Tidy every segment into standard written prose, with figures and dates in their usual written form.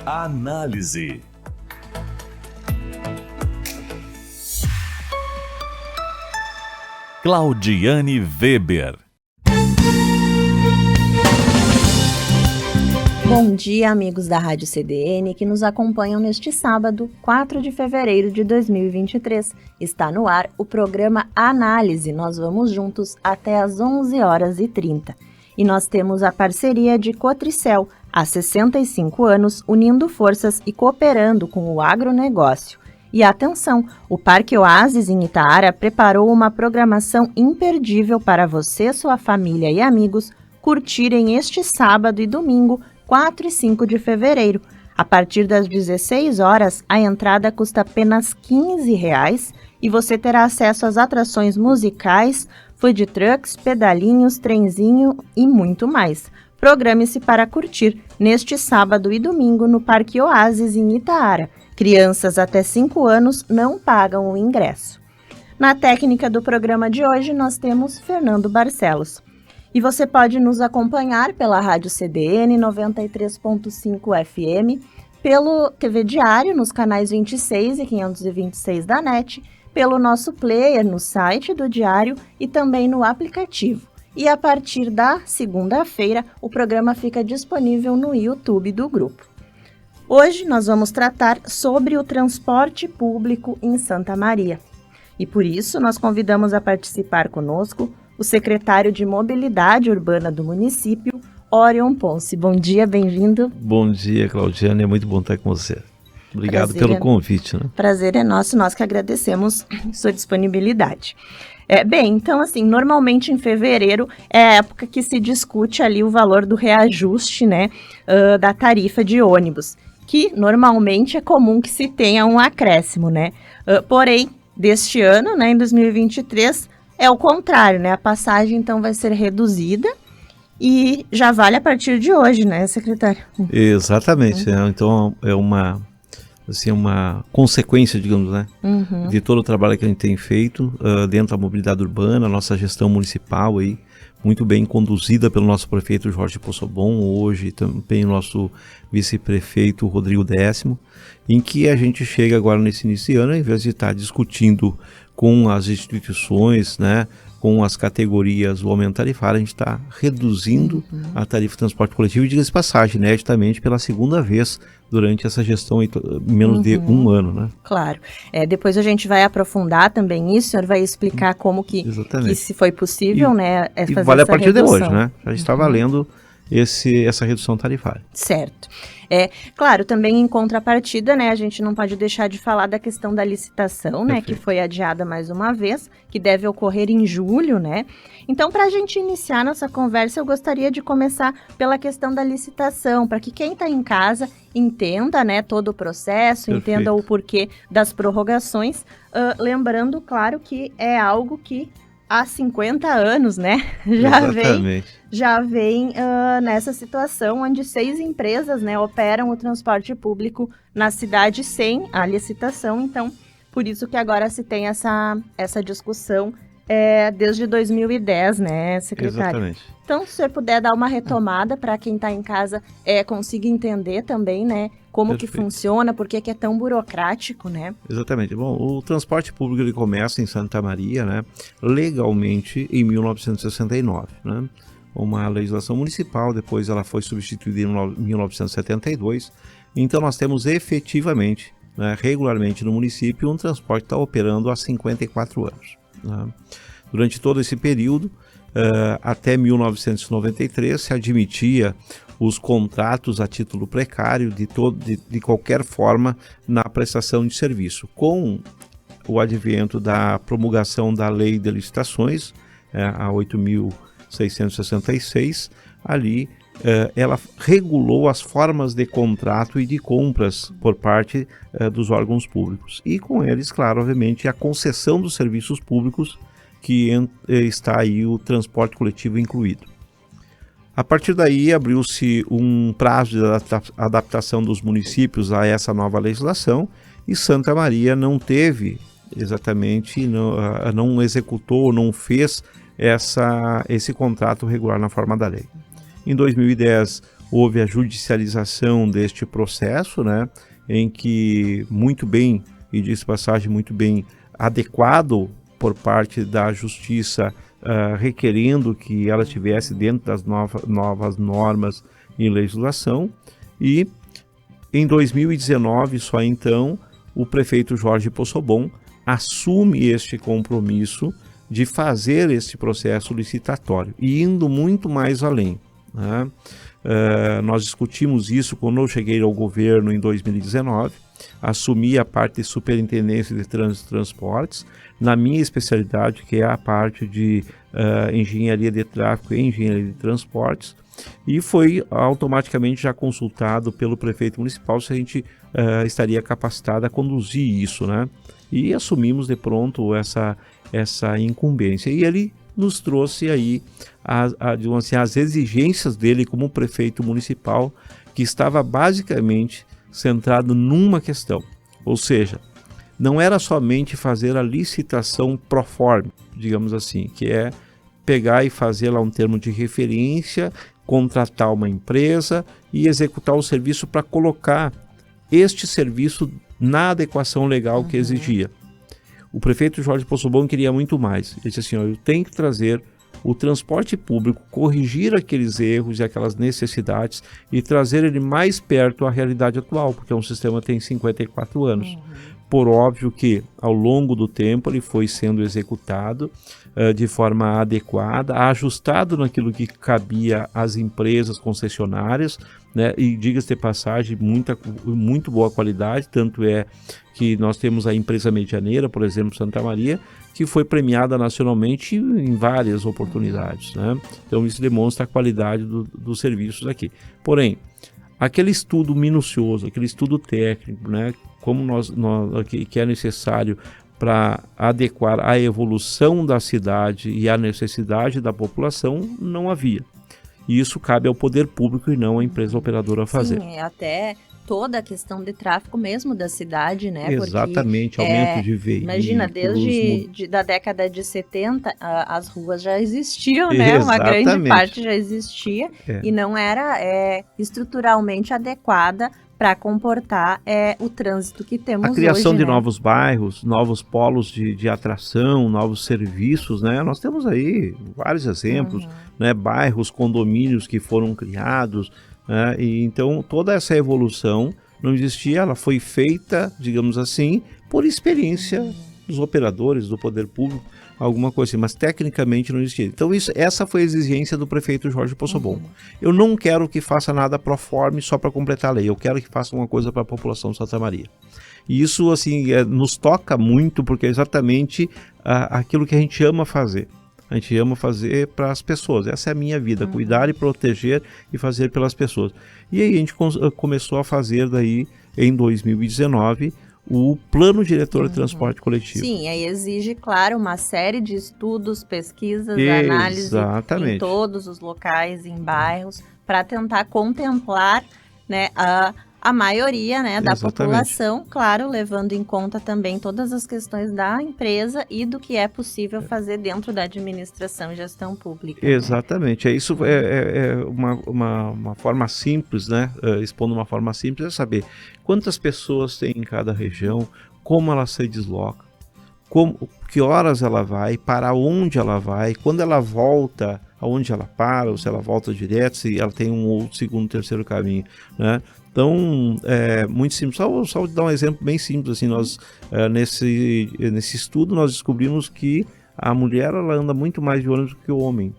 Análise. Claudiane Weber. Bom dia, amigos da Rádio CDN que nos acompanham neste sábado, 4 de fevereiro de 2023. Está no ar o programa Análise. Nós vamos juntos até às 11h30. E nós temos a parceria de Cotricel, há 65 anos, unindo forças e cooperando com o agronegócio. E atenção, o Parque Oásis em Itaara preparou uma programação imperdível para você, sua família e amigos curtirem este sábado e domingo, 4 e 5 de fevereiro. A partir das 16 horas, a entrada custa apenas R$15 e você terá acesso às atrações musicais, food trucks, pedalinhos, trenzinho e muito mais. Programe-se para curtir neste sábado e domingo no Parque Oásis em Itaara. Crianças até 5 anos não pagam o ingresso. Na técnica do programa de hoje, nós temos Fernando Barcelos. E você pode nos acompanhar pela Rádio CDN 93.5 FM, pelo TV Diário nos canais 26 e 526 da NET, pelo nosso player no site do Diário e também no aplicativo. E a partir da segunda-feira, o programa fica disponível no YouTube do grupo. Hoje nós vamos tratar sobre o transporte público em Santa Maria. E por isso nós convidamos a participar conosco o secretário de Mobilidade Urbana do município, Orion Ponce. Bom dia, bem-vindo. Bom dia, Claudiane, é muito bom estar com você. Obrigado pelo convite. Prazer é nosso, nós que agradecemos sua disponibilidade. Bem, então assim, normalmente em fevereiro é a época que se discute ali o valor do reajuste, da tarifa de ônibus, que normalmente é comum que se tenha um acréscimo, porém, deste ano, em 2023, é o contrário, a passagem então vai ser reduzida e já vale a partir de hoje, secretário? Exatamente, então é uma consequência, digamos, de todo o trabalho que a gente tem feito dentro da mobilidade urbana, nossa gestão municipal aí, muito bem conduzida pelo nosso prefeito Jorge Possobon, hoje também o nosso vice-prefeito Rodrigo Décimo, em que a gente chega agora nesse início de ano, ao invés de estar discutindo com as instituições, com as categorias o aumento tarifário, a gente está reduzindo a tarifa de transporte coletivo e, diga-se de passagem, inéditamente pela segunda vez durante essa gestão, menos de um ano, Claro. Depois a gente vai aprofundar também isso, o senhor vai explicar como que se foi possível, e fazer vale essa a partir redução. de hoje, Já está valendo essa redução tarifária. Certo. Claro, também em contrapartida, a gente não pode deixar de falar da questão da licitação, que foi adiada mais uma vez, que deve ocorrer em julho, Então, para a gente iniciar nossa conversa, eu gostaria de começar pela questão da licitação, para que quem está em casa entenda, todo o processo, entenda o porquê das prorrogações, lembrando, claro, que é algo que há 50 anos, já vem nessa situação onde 6 empresas, operam o transporte público na cidade sem a licitação. Então, por isso que agora se tem essa discussão desde 2010, secretário? Exatamente. Então, se o senhor puder dar uma retomada para quem está em casa consiga entender também, como que funciona, por que é tão burocrático, Exatamente. Bom, o transporte público ele começa em Santa Maria, legalmente em 1969, Uma legislação municipal, depois ela foi substituída em 1972. Então nós temos efetivamente, regularmente no município, um transporte que está operando há 54 anos. Durante todo esse período, até 1993, se admitia os contratos a título precário de qualquer forma na prestação de serviço. Com o advento da promulgação da Lei de Licitações, a 8.666, ali ela regulou as formas de contrato e de compras por parte dos órgãos públicos. E com eles, claro, obviamente, a concessão dos serviços públicos, que está aí o transporte coletivo incluído. A partir daí, abriu-se um prazo de adaptação dos municípios a essa nova legislação e Santa Maria não teve exatamente, não executou, não fez esse contrato regular na forma da lei. Em 2010, houve a judicialização deste processo, né, em que muito bem, e diz passagem muito bem, adequado por parte da Justiça, requerendo que ela estivesse dentro das novas normas e legislação, e em 2019, só então, o prefeito Jorge Possobon assume este compromisso de fazer este processo licitatório, e indo muito mais além, né? Nós discutimos isso quando eu cheguei ao governo em 2019, assumi a parte de superintendência de trânsito e transportes, na minha especialidade, que é a parte de engenharia de tráfego e engenharia de transportes, e foi automaticamente já consultado pelo prefeito municipal se a gente estaria capacitado a conduzir isso, né? E assumimos de pronto essa incumbência. E ele nos trouxe aí digamos assim, as exigências dele como prefeito municipal, que estava basicamente centrado numa questão, ou seja, não era somente fazer a licitação pro forma, digamos assim, que é pegar e fazer lá um termo de referência, contratar uma empresa e executar o serviço para colocar este serviço na adequação legal que exigia. O prefeito Jorge Possobon queria muito mais. Ele disse assim, eu tenho que trazer o transporte público, corrigir aqueles erros e aquelas necessidades e trazer ele mais perto à realidade atual, porque um sistema tem 54 anos. Por óbvio que, ao longo do tempo, ele foi sendo executado de forma adequada, ajustado naquilo que cabia às empresas concessionárias, né? E diga-se de passagem, muito boa qualidade, tanto é que nós temos a empresa medianeira, por exemplo, Santa Maria, que foi premiada nacionalmente em várias oportunidades, né? Então isso demonstra a qualidade dos serviços aqui. Porém, aquele estudo minucioso, aquele estudo técnico, né, como que é necessário para adequar a evolução da cidade e a necessidade da população, não havia. E isso cabe ao poder público e não à empresa operadora fazer. Sim, até toda a questão de tráfego mesmo da cidade, né? Exatamente, porque, aumento de veículos. Imagina, desde da década de 70, as ruas já existiam, né? Uma grande parte já existia e não era estruturalmente adequada para comportar o trânsito que temos hoje. A criação de né? novos bairros, novos polos de atração, novos serviços, né? Nós temos aí vários exemplos, né? Bairros, condomínios que foram criados, né? E então toda essa evolução não existia, ela foi feita, digamos assim, por experiência dos operadores, do poder público, alguma coisa assim, mas tecnicamente não existia. Então essa foi a exigência do prefeito Jorge Possobon. Eu não quero que faça nada pro forma só para completar a lei, eu quero que faça uma coisa para a população de Santa Maria. E isso assim nos toca muito, porque é exatamente aquilo que a gente ama fazer. A gente ama fazer para as pessoas, essa é a minha vida, cuidar e proteger e fazer pelas pessoas. E aí a gente começou a fazer daí, em 2019, o Plano Diretor de Transporte Coletivo. Sim, aí exige, claro, uma série de estudos, pesquisas, análise em todos os locais, em bairros, para tentar contemplar, né, a maioria, né, da população, claro, levando em conta também todas as questões da empresa e do que é possível fazer dentro da administração e gestão pública. Exatamente, né? Isso é uma forma simples, né, expondo uma forma simples, é saber quantas pessoas tem em cada região, como ela se desloca, que horas ela vai, para onde ela vai, quando ela volta, aonde ela para, ou se ela volta direto, se ela tem um outro, segundo, terceiro caminho, né? Então, é muito simples. Só dar um exemplo bem simples, assim, nós, nesse estudo, nós descobrimos que a mulher, ela anda muito mais de ônibus do que o homem.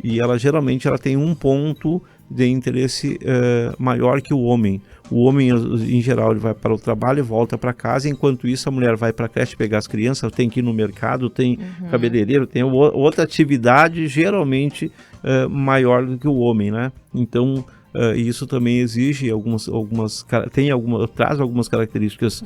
E ela, geralmente, ela tem um ponto de interesse maior que o homem. O homem, em geral, ele vai para o trabalho e volta para casa, enquanto isso a mulher vai para a creche pegar as crianças, tem que ir no mercado, tem cabeleireiro, tem outra atividade, geralmente, maior do que o homem, né? Então, isso também exige traz algumas características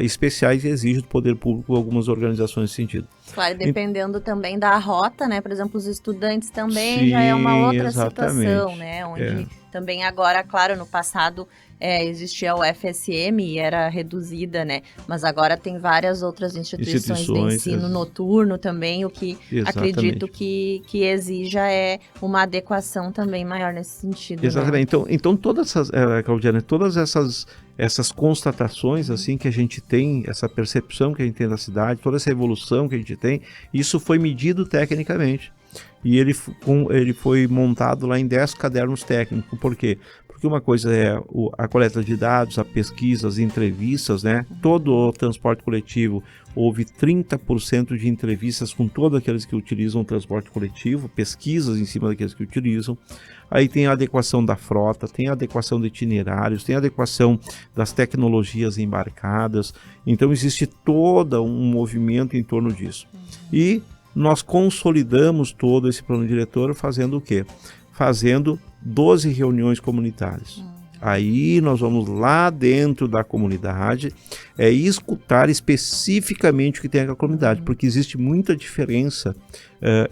especiais e exige do poder público algumas organizações nesse sentido. Claro, dependendo também da rota, né? Por exemplo, os estudantes também já é uma outra situação, né? Onde também agora, claro, no passado existia o FSM e era reduzida, né? Mas agora tem várias outras instituições de ensino noturno também, o que acredito que exija uma adequação também maior nesse sentido. Exatamente. Né? Então todas essas, Claudiana, todas essas constatações assim que a gente tem, essa percepção que a gente tem da cidade, toda essa evolução que a gente tem, isso foi medido tecnicamente. E ele foi montado lá em 10 cadernos técnicos. Por quê? Porque uma coisa é a coleta de dados, a pesquisa, as entrevistas, né? Todo o transporte coletivo, houve 30% de entrevistas com todos aqueles que utilizam o transporte coletivo, pesquisas em cima daqueles que utilizam. Aí tem a adequação da frota, tem a adequação de itinerários, tem a adequação das tecnologias embarcadas. Então existe todo um movimento em torno disso. E nós consolidamos todo esse plano diretor fazendo o quê? Fazendo 12 reuniões comunitárias. Aí nós vamos lá dentro da comunidade escutar especificamente o que tem aquela comunidade, porque existe muita diferença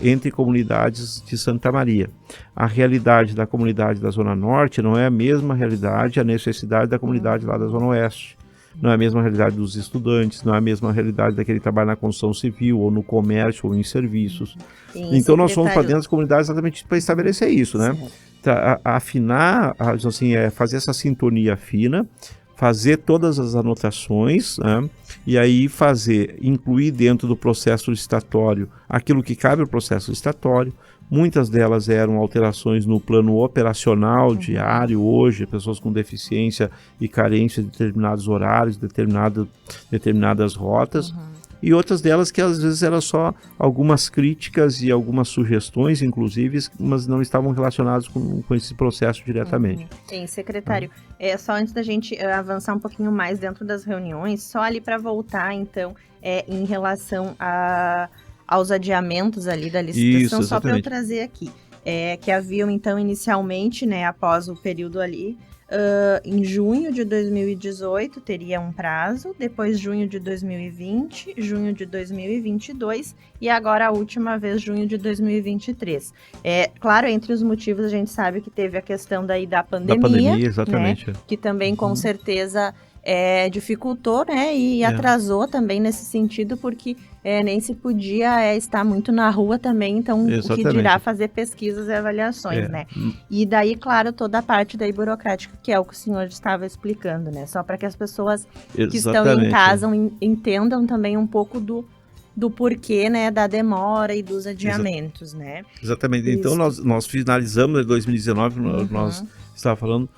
entre comunidades de Santa Maria. A realidade da comunidade da Zona Norte não é a mesma realidade, a necessidade da comunidade lá da Zona Oeste. Não é a mesma realidade dos estudantes, não é a mesma realidade daquele que trabalha na construção civil, ou no comércio, ou em serviços. Sim, então nós fomos para dentro das comunidades exatamente para estabelecer isso, né? Afinar, assim, fazer essa sintonia fina, fazer todas as anotações, né? E aí incluir dentro do processo licitatório aquilo que cabe ao processo licitatório. Muitas delas eram alterações no plano operacional diário hoje, pessoas com deficiência e carência de determinados horários, determinadas rotas. E outras delas que às vezes eram só algumas críticas e algumas sugestões, inclusive, mas não estavam relacionadas com esse processo diretamente. Sim, secretário. Só antes da gente avançar um pouquinho mais dentro das reuniões, só ali para voltar, então, em relação aos adiamentos ali da licitação, só para eu trazer aqui, que haviam, então, inicialmente, né, após o período ali, em junho de 2018 teria um prazo, depois junho de 2020, junho de 2022 e agora a última vez junho de 2023. Claro, entre os motivos a gente sabe que teve a questão daí da pandemia, exatamente. Né, que também com certeza dificultou, né, e atrasou também nesse sentido, porque nem se podia estar muito na rua também, então o que dirá fazer pesquisas e avaliações, né? E daí, claro, toda a parte daí burocrática, que é o que o senhor estava explicando, né? Só para que as pessoas que estão em casa entendam também um pouco do porquê, né, da demora e dos adiamentos, né? Exatamente. Então nós finalizamos em 2019, nós estávamos falando.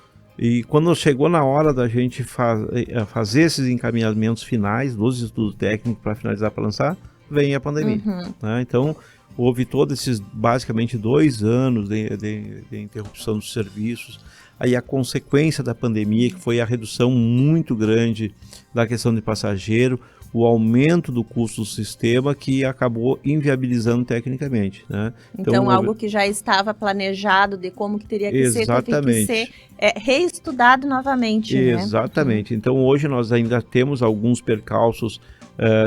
E quando chegou na hora da gente fazer esses encaminhamentos finais dos estudos técnicos para finalizar, para lançar, vem a pandemia. Né? Então, houve todos esses, basicamente, 2 anos de interrupção dos serviços. Aí a consequência da pandemia, que foi a redução muito grande da questão de passageiro, o aumento do custo do sistema, que acabou inviabilizando tecnicamente, né? Então algo que já estava planejado de como que teria que ser, teve que ser reestudado novamente, Exatamente. Né? Então hoje nós ainda temos alguns percalços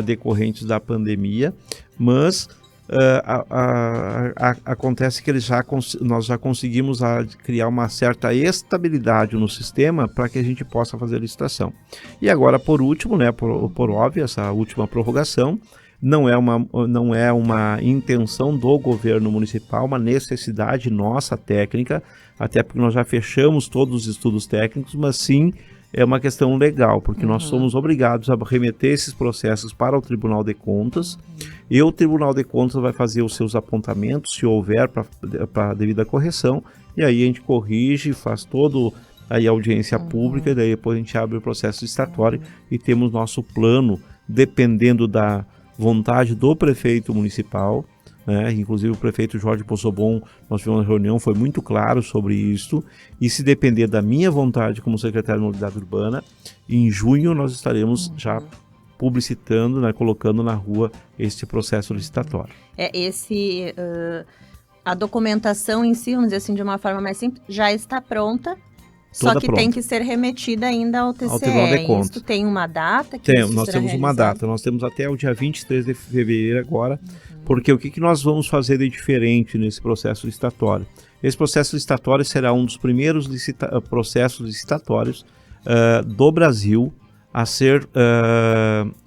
decorrentes da pandemia, mas acontece que nós já conseguimos criar uma certa estabilidade no sistema para que a gente possa fazer a licitação. E agora, por último, né, por óbvio, essa última prorrogação não é uma intenção do governo municipal, uma necessidade nossa técnica, até porque nós já fechamos todos os estudos técnicos, mas sim é uma questão legal, porque nós somos obrigados a remeter esses processos para o Tribunal de Contas, e o Tribunal de Contas vai fazer os seus apontamentos, se houver, para a devida correção, e aí a gente corrige, faz todo aí a audiência pública, e daí depois a gente abre o processo licitatório e temos nosso plano, dependendo da vontade do prefeito municipal, né? Inclusive o prefeito Jorge Possobon, nós tivemos uma reunião, foi muito claro sobre isso, e se depender da minha vontade como secretário de Mobilidade Urbana, em junho nós estaremos já publicitando, né, colocando na rua este processo licitatório. A documentação em si, vamos dizer assim, de uma forma mais simples, já está pronta, Toda só que pronta. Tem que ser remetida ainda ao TCE. Ao Tribunal de Contas. Isso tem uma data? Nós temos uma data, nós temos até o dia 23 de fevereiro agora, porque o que nós vamos fazer de diferente nesse processo licitatório? Esse processo licitatório será um dos primeiros processos licitatórios do Brasil a ser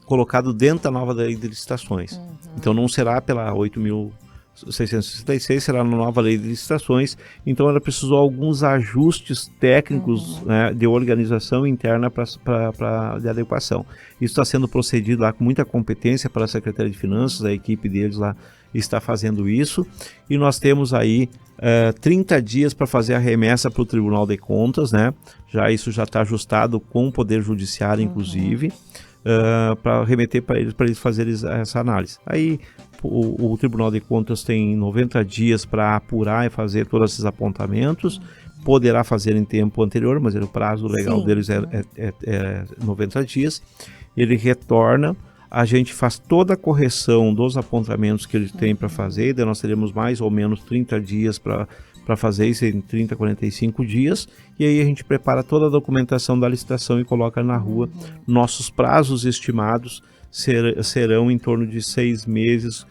colocado dentro da nova lei de licitações. Então não será pela 8.666, será na nova lei de licitações. Então ela precisou alguns ajustes técnicos, né, de organização interna de adequação. Isso está sendo procedido lá com muita competência para a Secretaria de Finanças, a equipe deles lá está fazendo isso, e nós temos aí 30 dias para fazer a remessa para o Tribunal de Contas, né? Isso já está ajustado com o Poder Judiciário, inclusive, para remeter para eles fazerem essa análise. Aí o Tribunal de Contas tem 90 dias para apurar e fazer todos esses apontamentos, poderá fazer em tempo anterior, mas o prazo legal deles é 90 dias, ele retorna, a gente faz toda a correção dos apontamentos que ele tem para fazer, daí nós teremos mais ou menos 30 dias para fazer isso, em 30, 45 dias, e aí a gente prepara toda a documentação da licitação e coloca na rua. Nossos prazos estimados serão em torno de 6 meses,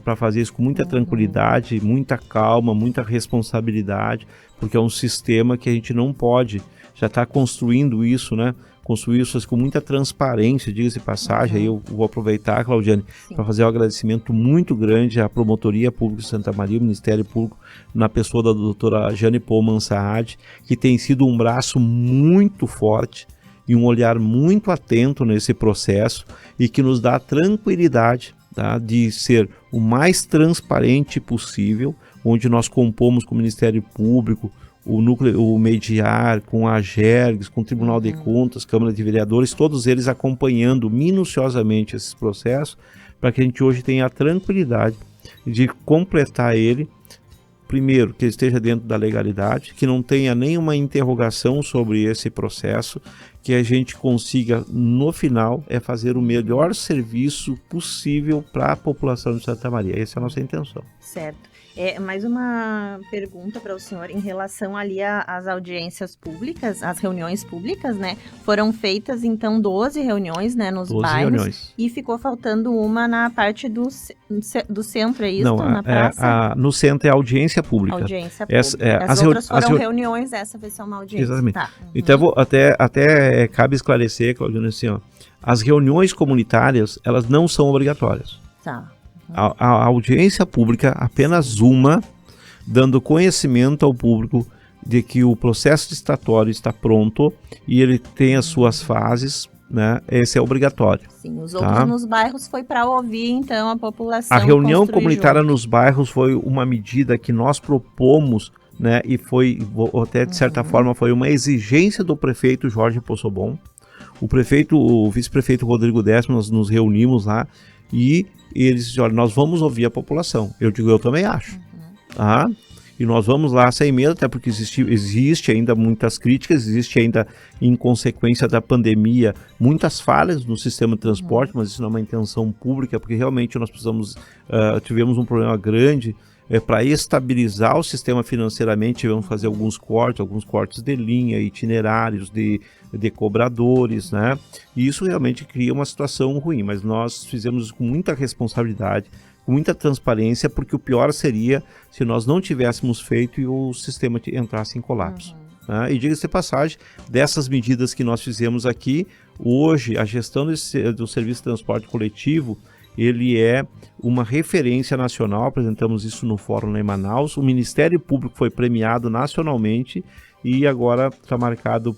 para fazer isso com muita tranquilidade, muita calma, muita responsabilidade, porque é um sistema que a gente não pode, já está construindo isso, né? Construir isso com muita transparência, diga-se de passagem. Aí eu vou aproveitar, Claudiane, para fazer um agradecimento muito grande à Promotoria Pública de Santa Maria, o Ministério Público, na pessoa da doutora Jane Paul Saad, que tem sido um braço muito forte e um olhar muito atento nesse processo e que nos dá tranquilidade, tá, de ser o mais transparente possível, onde nós compomos com o Ministério Público, o Mediar, com a Gergs, com o Tribunal de Contas, Câmara de Vereadores, todos eles acompanhando minuciosamente esses processos, para que a gente hoje tenha a tranquilidade de completar ele, primeiro, que ele esteja dentro da legalidade, que não tenha nenhuma interrogação sobre esse processo, que a gente consiga, no final, fazer o melhor serviço possível para a população de Santa Maria. Essa é a nossa intenção. Certo. Mais uma pergunta para o senhor em relação ali às audiências públicas, às reuniões públicas, né? Foram feitas, então, 12 reuniões, né, nos 12 bairros. Reuniões. E ficou faltando uma na parte do centro, é isso? Não, na praça? no centro é audiência pública. Audiência pública. As outras foram reuniões, essa vai ser uma audiência. Exatamente. Tá. Então, até cabe esclarecer, Claudiane, assim, ó, as reuniões comunitárias, elas não são obrigatórias. Tá. A audiência pública, apenas uma, dando conhecimento ao público de que o processo licitatório está pronto e ele tem as suas fases, né? Esse é obrigatório. Sim, os outros nos bairros foi para ouvir, então, a população. A reunião comunitária nos bairros foi uma medida que nós propomos, né? E foi, até de certa forma, foi uma exigência do prefeito Jorge Possobon. O vice-prefeito Rodrigo Décimo, nós nos reunimos lá e eles disseram, olha, nós vamos ouvir a população. Eu digo, eu também acho. Tá? E nós vamos lá sem medo, até porque existe ainda muitas críticas, existe ainda, em consequência da pandemia, muitas falhas no sistema de transporte, mas isso não é uma intenção pública, porque realmente nós tivemos um problema grande para estabilizar o sistema financeiramente. Tivemos que fazer alguns cortes de linha, itinerários de cobradores, né? E isso realmente cria uma situação ruim, mas nós fizemos isso com muita responsabilidade, com muita transparência, porque o pior seria se nós não tivéssemos feito e o sistema entrasse em colapso. Né? E diga-se de passagem, dessas medidas que nós fizemos aqui, hoje a gestão do serviço de transporte coletivo, ele é uma referência nacional. Apresentamos isso no fórum lá em Manaus, o Ministério Público foi premiado nacionalmente e agora está marcado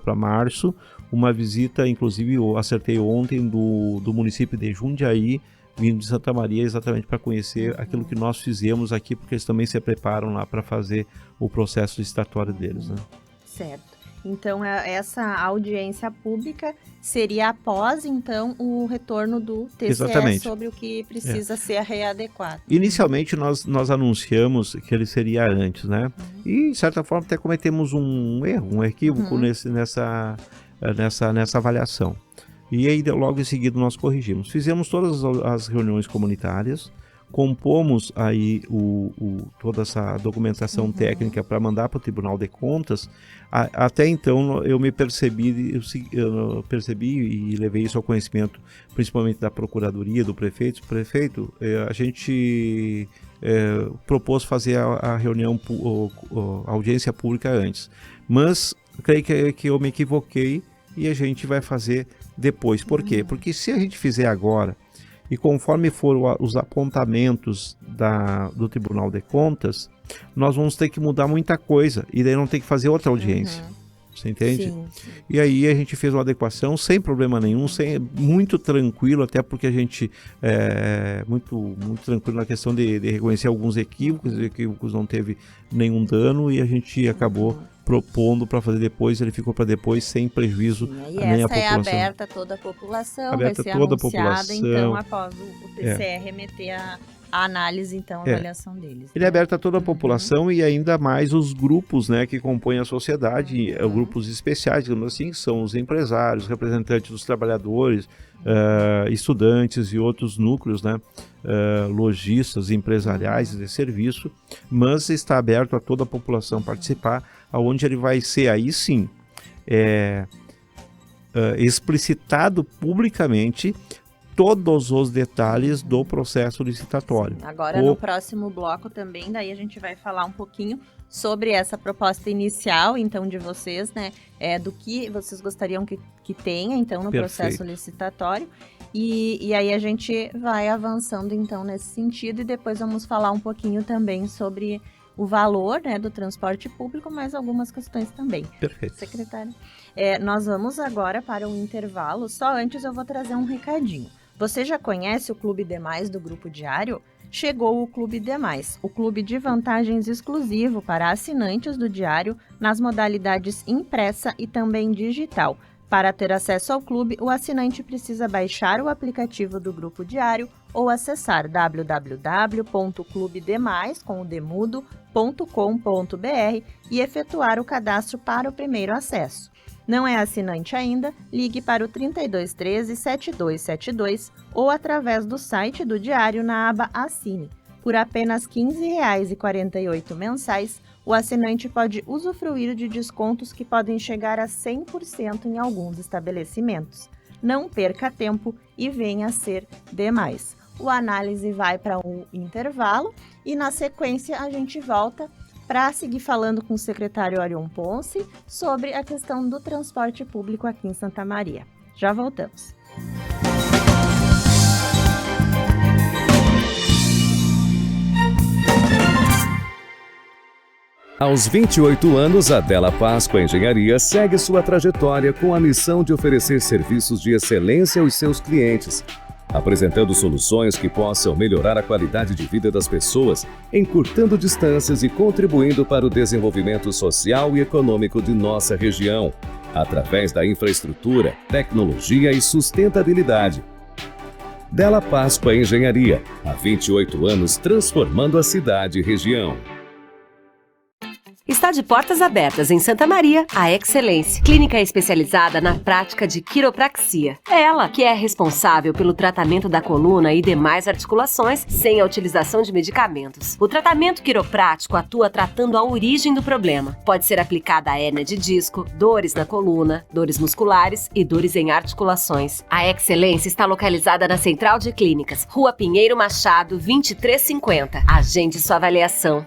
para março uma visita, inclusive eu acertei ontem, do município de Jundiaí, vindo de Santa Maria, exatamente para conhecer aquilo que nós fizemos aqui, porque eles também se preparam lá para fazer o processo licitatório deles. Né? Certo. Então, essa audiência pública seria após, então, o retorno do TCE. Exatamente. Sobre o que precisa ser readequado. Inicialmente, nós anunciamos que ele seria antes, né? E, de certa forma, até cometemos um erro, um equívoco nessa avaliação. E aí, logo em seguida, nós corrigimos. Fizemos todas as reuniões comunitárias, compomos aí toda essa documentação técnica para mandar para o Tribunal de Contas. Até então eu percebi e levei isso ao conhecimento principalmente da Procuradoria, do prefeito. Prefeito, a gente propôs fazer a reunião, a audiência pública antes, mas Eu creio que eu me equivoquei e a gente vai fazer depois. Por quê? Porque se a gente fizer agora, e conforme for os apontamentos do Tribunal de Contas, nós vamos ter que mudar muita coisa, e daí não tem que fazer outra audiência. Você entende? Sim. E aí a gente fez uma adequação sem problema nenhum, muito tranquilo, até porque a gente muito tranquilo na questão de reconhecer alguns equívocos. Os equívocos não teve nenhum dano e a gente acabou propondo para fazer depois, ele ficou para depois sem prejuízo nem a população. Essa é aberta a toda a população, Aberta vai ser toda a anunciada, população. então, após o TCE remeter a análise, então, a avaliação deles. Ele é aberto a toda a população e ainda mais os grupos, né, que compõem a sociedade, grupos especiais, digamos assim, que são os empresários, representantes dos trabalhadores, estudantes e outros núcleos, né, lojistas, empresariais de serviço, mas está aberto a toda a população participar, aonde ele vai ser aí sim explicitado publicamente todos os detalhes do processo licitatório. Sim. Agora, no próximo bloco também, daí a gente vai falar um pouquinho sobre essa proposta inicial, então, de vocês, né, do que vocês gostariam que tenha, então, no processo licitatório, e aí a gente vai avançando, então, nesse sentido, e depois vamos falar um pouquinho também sobre o valor, né, do transporte público, mas algumas questões também. Perfeito. Secretária, nós vamos agora para um intervalo, só antes eu vou trazer um recadinho. Você já conhece o Clube Demais do Grupo Diário? Chegou o Clube Demais, o clube de vantagens exclusivo para assinantes do Diário nas modalidades impressa e também digital. Para ter acesso ao clube, o assinante precisa baixar o aplicativo do Grupo Diário ou acessar www.clubedemais.com.br e efetuar o cadastro para o primeiro acesso. Não é assinante ainda? Ligue para o 3213-7272 ou através do site do Diário na aba Assine. Por apenas R$ 15,48 mensais, o assinante pode usufruir de descontos que podem chegar a 100% em alguns estabelecimentos. Não perca tempo e venha ser demais. O Análise vai para um intervalo e, na sequência, a gente volta para seguir falando com o secretário Orion Ponce sobre a questão do transporte público aqui em Santa Maria. Já voltamos. Aos 28 anos, a Della Páscoa Engenharia segue sua trajetória com a missão de oferecer serviços de excelência aos seus clientes, apresentando soluções que possam melhorar a qualidade de vida das pessoas, encurtando distâncias e contribuindo para o desenvolvimento social e econômico de nossa região, através da infraestrutura, tecnologia e sustentabilidade. Della Páscoa Engenharia, há 28 anos transformando a cidade e região. Está de portas abertas em Santa Maria, a Excelência, clínica especializada na prática de quiropraxia. É ela que é responsável pelo tratamento da coluna e demais articulações sem a utilização de medicamentos. O tratamento quiroprático atua tratando a origem do problema. Pode ser aplicada a hérnia de disco, dores na coluna, dores musculares e dores em articulações. A Excelência está localizada na Central de Clínicas, Rua Pinheiro Machado, 2350. Agende sua avaliação.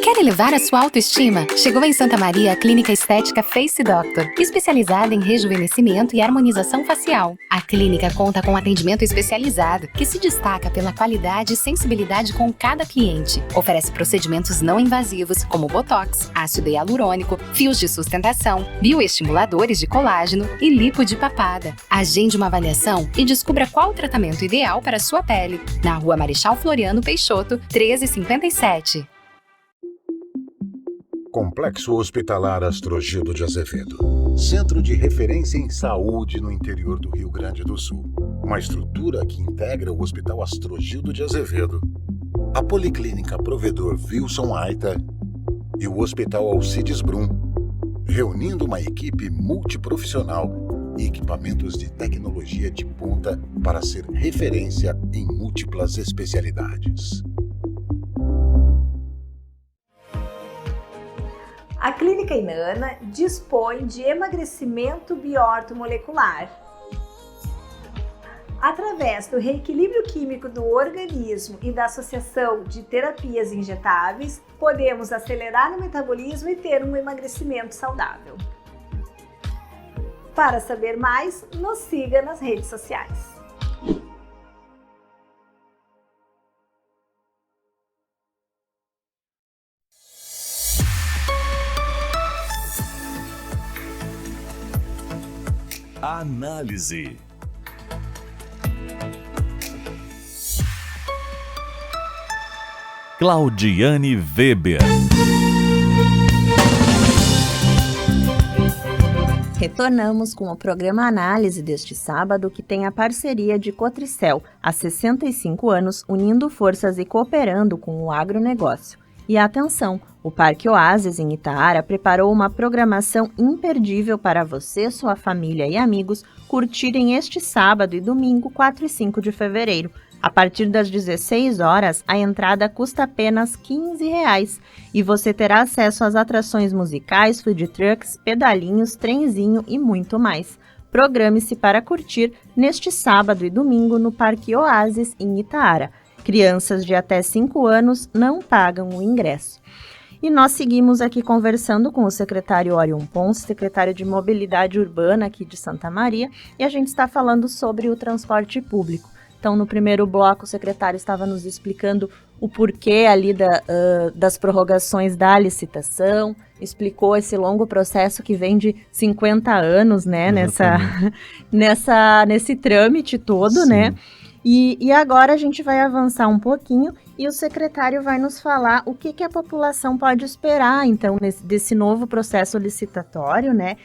Quer elevar a sua autoestima? Chegou em Santa Maria a Clínica Estética Face Doctor, especializada em rejuvenescimento e harmonização facial. A clínica conta com atendimento especializado, que se destaca pela qualidade e sensibilidade com cada cliente. Oferece procedimentos não invasivos, como botox, ácido hialurônico, fios de sustentação, bioestimuladores de colágeno e lipo de papada. Agende uma avaliação e descubra qual o tratamento ideal para a sua pele. Na Rua Marechal Floriano Peixoto, 1357. Complexo Hospitalar Astrogildo de Azevedo. Centro de referência em saúde no interior do Rio Grande do Sul. Uma estrutura que integra o Hospital Astrogildo de Azevedo, a Policlínica Provedor Wilson Aita e o Hospital Alcides Brum, reunindo uma equipe multiprofissional e equipamentos de tecnologia de ponta para ser referência em múltiplas especialidades. A Clínica Inana dispõe de emagrecimento biortomolecular. Através do reequilíbrio químico do organismo e da associação de terapias injetáveis, podemos acelerar o metabolismo e ter um emagrecimento saudável. Para saber mais, nos siga nas redes sociais. Análise. Claudiane Weber. Retornamos com o programa Análise deste sábado, que tem a parceria de Cotricel, há 65 anos, unindo forças e cooperando com o agronegócio. E atenção, o Parque Oásis, em Itaara, preparou uma programação imperdível para você, sua família e amigos curtirem este sábado e domingo, 4 e 5 de fevereiro. A partir das 16 horas, a entrada custa apenas R$ 15 e você terá acesso às atrações musicais, food trucks, pedalinhos, trenzinho e muito mais. Programe-se para curtir neste sábado e domingo no Parque Oásis, em Itaara. Crianças de até 5 anos não pagam o ingresso. E nós seguimos aqui conversando com o secretário Orion Pons, secretário de Mobilidade Urbana aqui de Santa Maria, e a gente está falando sobre o transporte público. Então, no primeiro bloco, o secretário estava nos explicando o porquê ali das prorrogações da licitação, explicou esse longo processo que vem de 50 anos, né, nesse trâmite todo, sim, né? E agora a gente vai avançar um pouquinho e o secretário vai nos falar o que a população pode esperar, então, desse novo processo licitatório, né?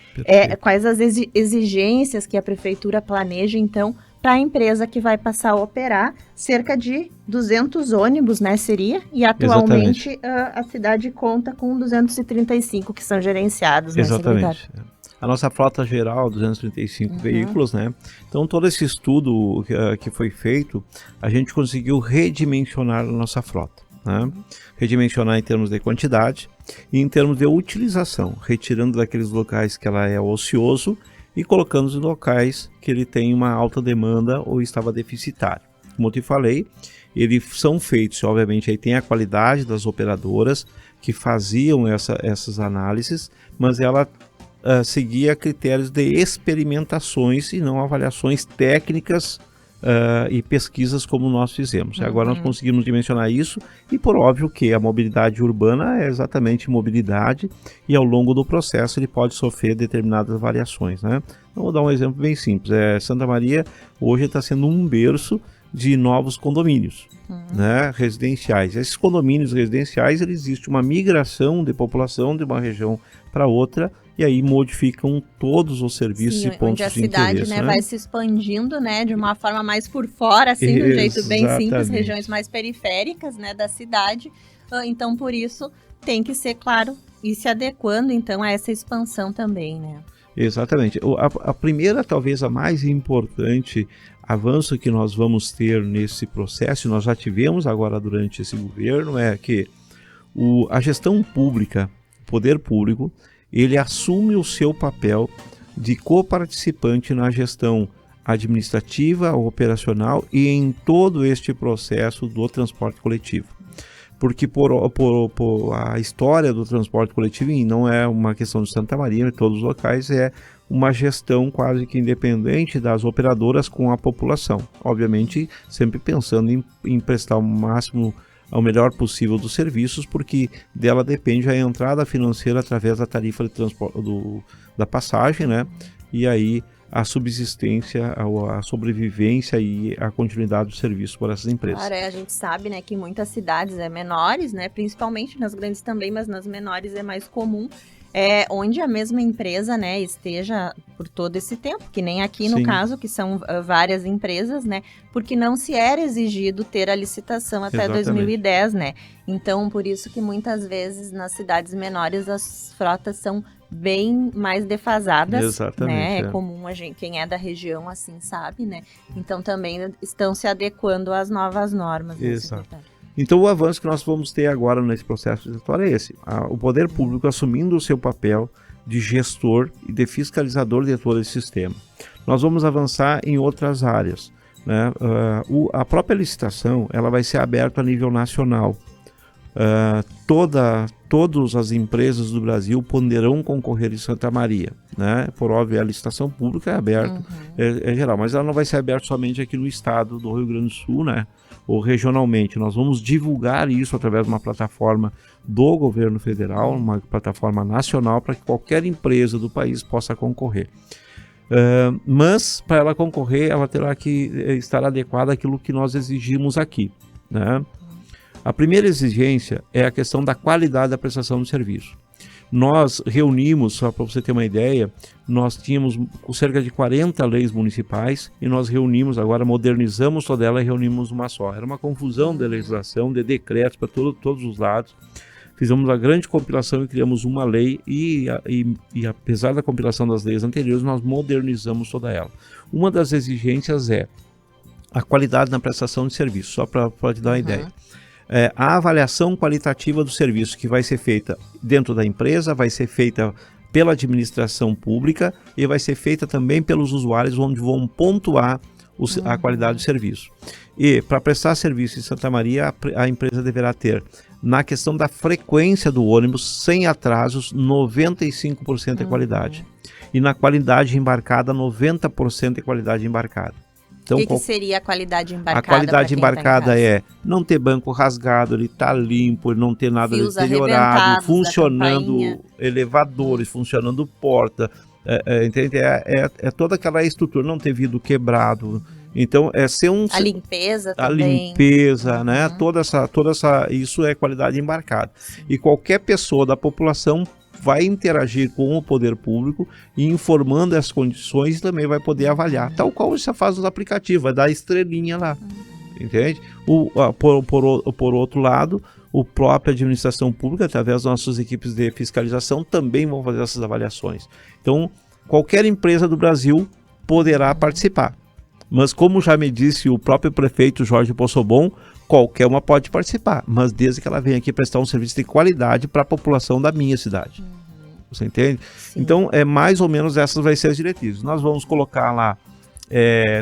Quais as exigências que a prefeitura planeja, então, para a empresa que vai passar a operar cerca de 200 ônibus, né, seria? E atualmente a cidade conta com 235 que são gerenciados, né, exatamente. Secretário? A nossa frota geral, 235 veículos, né? Então, todo esse estudo que foi feito, a gente conseguiu redimensionar a nossa frota, né? Redimensionar em termos de quantidade e em termos de utilização, retirando daqueles locais que ela é ocioso e colocando nos locais que ele tem uma alta demanda ou estava deficitário. Como eu te falei, eles são feitos, obviamente, aí tem a qualidade das operadoras que faziam essas análises, mas ela seguia critérios de experimentações e não avaliações técnicas e pesquisas como nós fizemos. Agora nós conseguimos dimensionar isso e por óbvio que a mobilidade urbana é exatamente mobilidade e ao longo do processo ele pode sofrer determinadas variações, né? Então, vou dar um exemplo bem simples. Santa Maria hoje está sendo um berço de novos condomínios, né, residenciais. Esses condomínios residenciais, existe uma migração de população de uma região para outra e aí modificam todos os serviços e pontos de interesse. Onde a cidade, né, vai se expandindo, né, de uma forma mais por fora, assim, de um jeito bem simples, regiões mais periféricas, né, da cidade. Então, por isso, tem que ser, claro, ir se adequando, então, a essa expansão também, né. Exatamente. A primeira, talvez a mais importante avanço que nós vamos ter nesse processo, nós já tivemos agora durante esse governo, é que a gestão pública, o poder público, ele assume o seu papel de coparticipante na gestão administrativa, operacional e em todo este processo do transporte coletivo. Porque por a história do transporte coletivo, e não é uma questão de Santa Maria, em todos os locais, é uma gestão quase que independente das operadoras com a população. Obviamente, sempre pensando em prestar o melhor possível dos serviços, porque dela depende a entrada financeira através da tarifa de transporte da passagem, né? E aí a subsistência, a sobrevivência e a continuidade do serviço por essas empresas. Claro, a gente sabe, né, que em muitas cidades menores, né, principalmente nas grandes também, mas nas menores é mais comum, onde a mesma empresa, né, esteja por todo esse tempo, que nem aqui no caso, que são várias empresas, né, porque não se era exigido ter a licitação até 2010, né, então por isso que muitas vezes nas cidades menores as frotas são bem mais defasadas. Exatamente, né? É comum quem é da região assim sabe, né? Então também estão se adequando às novas normas. Exato. Então o avanço que nós vamos ter agora nesse processo licitatório é esse: o poder público assumindo o seu papel de gestor e de fiscalizador de todo esse sistema. Nós vamos avançar em outras áreas. né? A própria licitação ela vai ser aberta a nível nacional. Todas as empresas do Brasil poderão concorrer em Santa Maria, né? Por óbvio, a licitação pública é aberta, é geral, mas ela não vai ser aberta somente aqui no estado do Rio Grande do Sul, né? Ou regionalmente. Nós vamos divulgar isso através de uma plataforma do governo federal, uma plataforma nacional, para que qualquer empresa do país possa concorrer. Mas, para ela concorrer, ela terá que estar adequada àquilo que nós exigimos aqui, né? A primeira exigência é a questão da qualidade da prestação do serviço. Nós reunimos, só para você ter uma ideia, nós tínhamos cerca de 40 leis municipais e nós reunimos, agora modernizamos toda ela e reunimos uma só. Era uma confusão de legislação, de decretos para todos os lados. Fizemos uma grande compilação e criamos uma lei e apesar da compilação das leis anteriores, nós modernizamos toda ela. Uma das exigências é a qualidade na prestação de serviço, só para te dar uma ideia. A avaliação qualitativa do serviço que vai ser feita dentro da empresa, vai ser feita pela administração pública e vai ser feita também pelos usuários, onde vão pontuar a qualidade do serviço. E para prestar serviço em Santa Maria, a empresa deverá ter, na questão da frequência do ônibus, sem atrasos, 95% de qualidade. E na qualidade embarcada, 90% de qualidade embarcada. Então, O que seria a qualidade embarcada? A qualidade embarcada tá é não ter banco rasgado, ele tá limpo, não ter nada deteriorado, funcionando elevadores, funcionando porta, entende? É toda aquela estrutura, não ter vidro quebrado. Então, ser a limpeza a também. limpeza, né? Toda essa, isso é qualidade embarcada. Sim. E qualquer pessoa da população vai interagir com o poder público e informando as condições também vai poder avaliar, tal qual você faz nos aplicativos, vai dar estrelinha lá, entende? Por outro lado, a própria administração pública, através das nossas equipes de fiscalização, também vão fazer essas avaliações. Então, qualquer empresa do Brasil poderá participar, mas como já me disse o próprio prefeito Jorge Possobon, qualquer uma pode participar, mas desde que ela venha aqui prestar um serviço de qualidade para a população da minha cidade. Você entende? Sim. Então, mais ou menos essas vai ser as diretrizes. Nós vamos colocar lá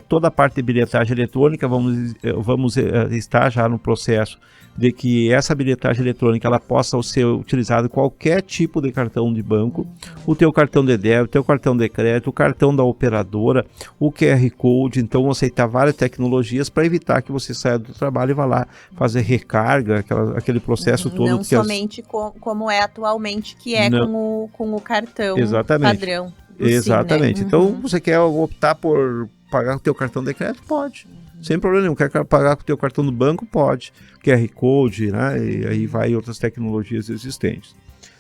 toda a parte de bilhetagem eletrônica, vamos estar já no processo de que essa bilhetagem eletrônica ela possa ser utilizada em qualquer tipo de cartão de banco, o teu cartão de débito, o teu cartão de crédito, o cartão da operadora, o QR Code, então aceitar várias tecnologias para evitar que você saia do trabalho e vá lá fazer recarga, aquele processo todo. Não somente como é atualmente, que é com o cartão padrão. Exatamente. SIM, né? Então, você quer optar por pagar com o teu cartão de crédito? Pode. Sem problema nenhum. Quer pagar com o teu cartão do banco? Pode. QR Code, né? E aí vai outras tecnologias existentes.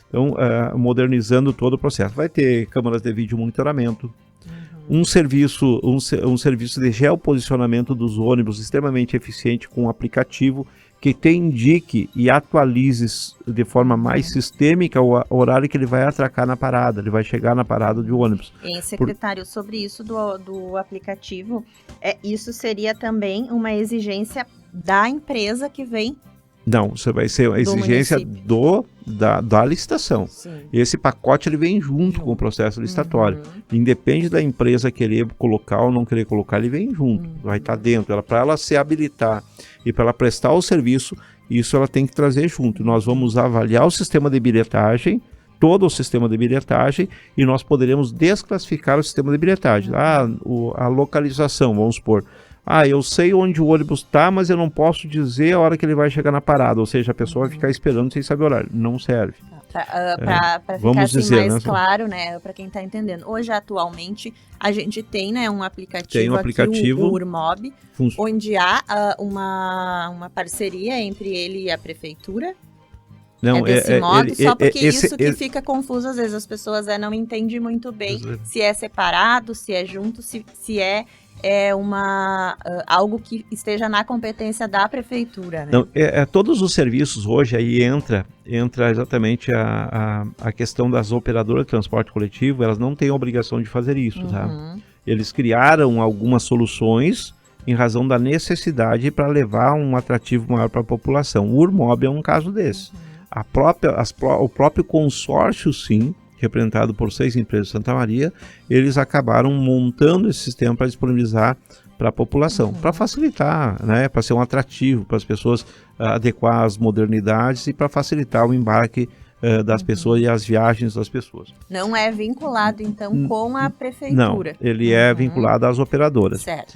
Então, modernizando todo o processo. Vai ter câmeras de vídeo monitoramento, um serviço de geoposicionamento dos ônibus extremamente eficiente com um aplicativo que te indique e atualize de forma mais sistêmica o horário que ele vai atracar na parada, ele vai chegar na parada de ônibus. E, secretário, sobre isso do aplicativo, isso seria também uma exigência da empresa que vem? Não, isso vai ser a exigência da licitação. Sim. Esse pacote ele vem junto com o processo licitatório. Independe da empresa querer colocar ou não querer colocar, ele vem junto, vai estar dentro. Para ela se habilitar e para ela prestar o serviço, isso ela tem que trazer junto. Nós vamos avaliar o sistema de bilhetagem, todo o sistema de bilhetagem, e nós poderemos desclassificar o sistema de bilhetagem. A localização, vamos supor. Eu sei onde o ônibus está, mas eu não posso dizer a hora que ele vai chegar na parada. Ou seja, a pessoa vai ficar esperando sem saber o horário. Não serve. Para ficar assim mais claro, né, para quem está entendendo. Hoje, atualmente, a gente tem, né, um aplicativo, aqui, o URMOB, onde há uma parceria entre ele e a prefeitura. Não, desse modo, só porque isso que fica confuso às vezes. As pessoas não entendem muito bem se é separado, se é junto, se é algo que esteja na competência da prefeitura, né? Não, todos os serviços hoje aí entra exatamente a questão das operadoras de transporte coletivo, elas não têm obrigação de fazer isso, tá? Eles criaram algumas soluções em razão da necessidade para levar um atrativo maior para a população. O URMOB é um caso desse. O próprio consórcio, sim, representado por 6 empresas de Santa Maria, eles acabaram montando esse sistema para disponibilizar para a população, para facilitar, né, para ser um atrativo, para as pessoas adequar as modernidades e para facilitar o embarque das pessoas e as viagens das pessoas. Não é vinculado, então, com a prefeitura? Não, ele é vinculado às operadoras. Certo.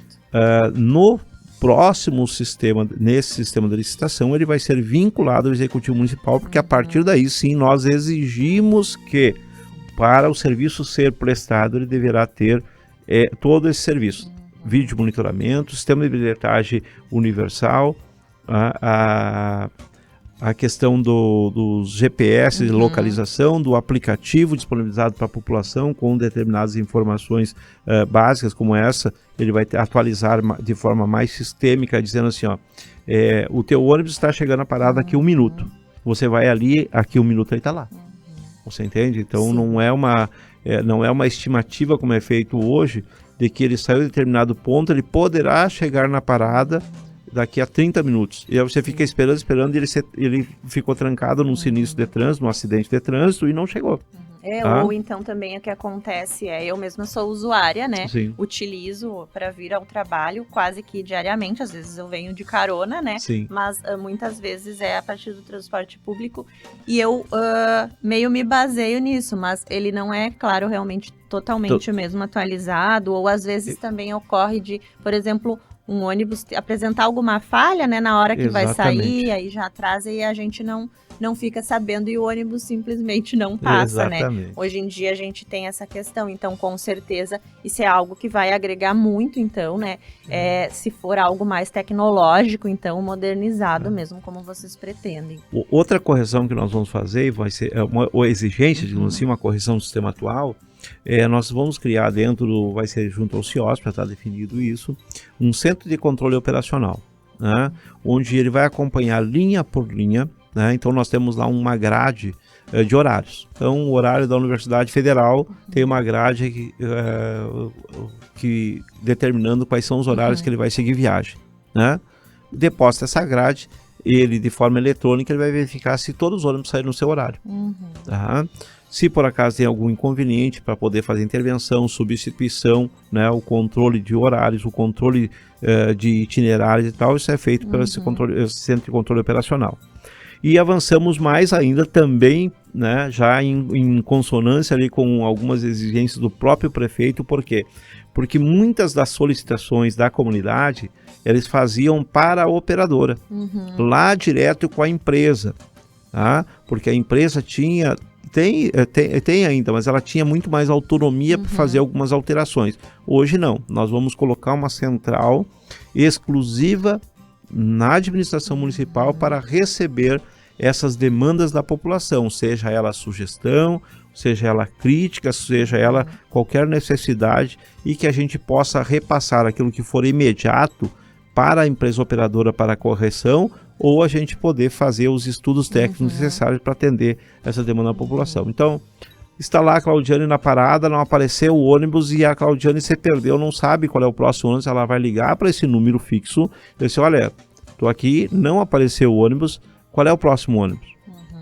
No próximo sistema, nesse sistema de licitação, ele vai ser vinculado ao Executivo Municipal, porque a partir daí, sim, nós exigimos que, para o serviço ser prestado, ele deverá ter todo esse serviço. Vídeo monitoramento, sistema de bilhetagem universal, a questão dos GPS de localização, do aplicativo disponibilizado para a população com determinadas informações básicas como essa, ele vai atualizar de forma mais sistêmica, dizendo assim, ó, o teu ônibus está chegando à parada aqui 1 minuto, você vai ali, aqui 1 minuto ele está lá. Você entende? Então não é uma estimativa como é feito hoje, de que ele saiu de determinado ponto, ele poderá chegar na parada daqui a 30 minutos. E aí você fica esperando e ele ficou trancado num sinistro de trânsito, num acidente de trânsito e não chegou. Ou então também o que acontece eu mesma sou usuária, né? Sim. Utilizo para vir ao trabalho quase que diariamente, às vezes eu venho de carona, né? Sim. Mas muitas vezes é a partir do transporte público e eu meio me baseio nisso, mas ele não é, claro, realmente totalmente mesmo atualizado, ou às vezes também ocorre de, por exemplo, um ônibus apresentar alguma falha, né, na hora que vai sair, aí já atrasa e a gente não fica sabendo e o ônibus simplesmente não passa, né? Hoje em dia a gente tem essa questão, então com certeza isso é algo que vai agregar muito, então, né? Se for algo mais tecnológico, então modernizado mesmo, como vocês pretendem. Outra correção que nós vamos fazer, vai ser uma exigência, digamos assim, uma correção do sistema atual, nós vamos criar vai ser junto ao CIOSP, para estar definido isso, um centro de controle operacional, né, onde ele vai acompanhar linha por linha, né, então nós temos lá uma grade de horários. Então o horário da Universidade Federal tem uma grade que determinando quais são os horários que ele vai seguir viagem, né? Deposta essa grade, ele de forma eletrônica ele vai verificar se todos os ônibus saíram no seu horário. Tá? Se por acaso tem algum inconveniente para poder fazer intervenção, substituição, né, o controle de horários, o controle de itinerários e tal, isso é feito pelo esse centro de controle operacional. E avançamos mais ainda também, né, já em consonância ali com algumas exigências do próprio prefeito. Por quê? Porque muitas das solicitações da comunidade, eles faziam para a operadora, lá direto com a empresa, tá? Porque a empresa tem ainda, mas ela tinha muito mais autonomia para fazer algumas alterações. Hoje não, nós vamos colocar uma central exclusiva na administração municipal para receber essas demandas da população, seja ela sugestão, seja ela crítica, seja ela qualquer necessidade, e que a gente possa repassar aquilo que for imediato para a empresa operadora para a correção, ou a gente poder fazer os estudos técnicos necessários para atender essa demanda da população. Então, está lá a Claudiane na parada, não apareceu o ônibus e a Claudiane se perdeu, não sabe qual é o próximo ônibus, ela vai ligar para esse número fixo e dizer, olha, estou aqui, não apareceu o ônibus, qual é o próximo ônibus?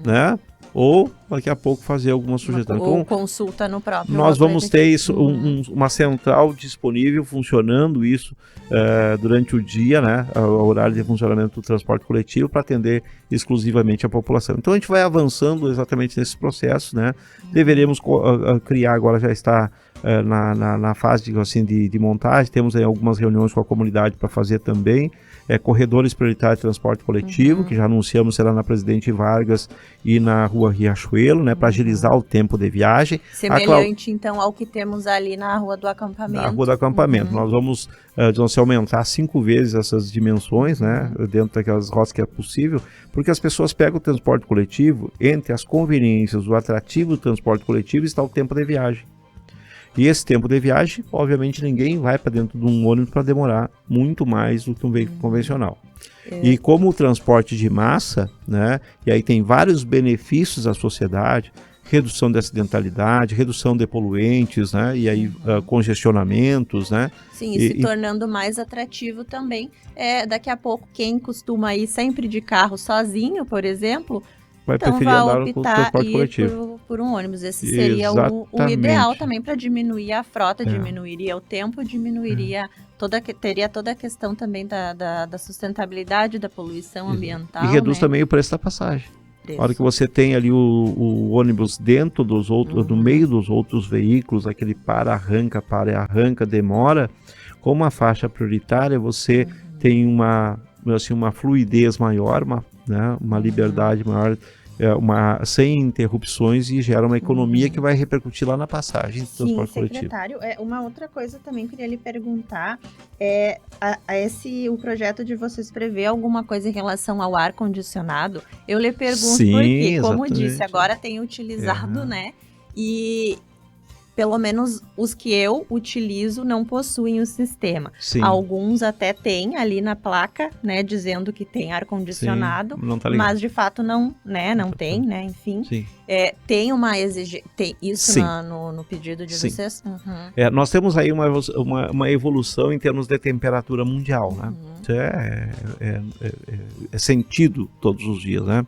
Né? Ou daqui a pouco fazer alguma sugestão. Ou consulta no próprio. Nós vamos ter isso, uma central disponível, funcionando isso durante o dia, né, o horário de funcionamento do transporte coletivo, para atender exclusivamente a população. Então a gente vai avançando exatamente nesse processo, né? Deveremos criar, agora já está na fase de montagem, temos aí algumas reuniões com a comunidade para fazer também, corredores prioritários de transporte coletivo, que já anunciamos, será na Presidente Vargas e na Rua Riachuelo, né, para agilizar o tempo de viagem. Semelhante, então, ao que temos ali na Rua do Acampamento. Na Rua do Acampamento. Nós vamos aumentar 5 vezes essas dimensões, né, dentro daquelas rotas que é possível, porque as pessoas pegam o transporte coletivo, entre as conveniências, o atrativo do transporte coletivo está o tempo de viagem. E esse tempo de viagem, obviamente, ninguém vai para dentro de um ônibus para demorar muito mais do que um veículo convencional. E como o transporte de massa, né, e aí tem vários benefícios à sociedade, redução de acidentalidade, redução de poluentes, né, e aí congestionamentos, né. Sim, e se tornando mais atrativo também. Daqui a pouco, quem costuma ir sempre de carro sozinho, por exemplo, vai preferir andar com o transporte coletivo. por um ônibus. Esse seria o ideal também para diminuir a frota, diminuiria o tempo, diminuiria teria toda a questão também da sustentabilidade, da poluição ambiental. E reduz também o preço da passagem. A hora que você tem ali o ônibus dentro dos outros, no meio dos outros veículos, aquele para-arranca, demora, com uma faixa prioritária você tem uma fluidez maior, uma liberdade maior, sem interrupções, e gera uma economia que vai repercutir lá na passagem do transporte coletivo. Secretário, uma outra coisa também que eu queria lhe perguntar o projeto de vocês prevê alguma coisa em relação ao ar-condicionado? Eu lhe pergunto porque, como disse, agora tem utilizado, né? E pelo menos os que eu utilizo não possuem o sistema. Sim. Alguns até têm ali na placa, né, dizendo que tem ar-condicionado, mas de fato não tem, né, enfim. Tem uma exigência, tem isso no pedido de vocês? Nós temos aí uma evolução em termos de temperatura mundial, né? Isso é sentido todos os dias, né?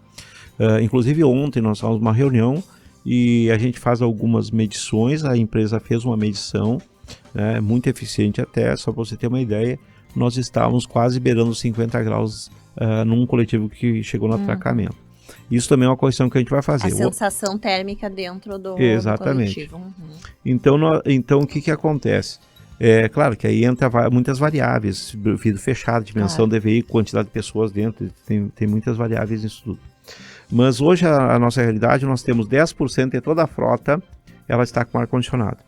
Inclusive ontem nós tivemos uma reunião e a gente faz algumas medições. A empresa fez uma medição, né, muito eficiente até, só para você ter uma ideia, nós estávamos quase beirando 50 graus num coletivo que chegou no atracamento. Isso também é uma correção que a gente vai fazer. A sensação térmica dentro do coletivo. Então o que acontece? Claro que aí entra muitas variáveis, vidro fechado, dimensão de veículo, quantidade de pessoas dentro, tem muitas variáveis nisso tudo. Mas hoje a nossa realidade, nós temos 10% de toda a frota, ela está com ar-condicionado.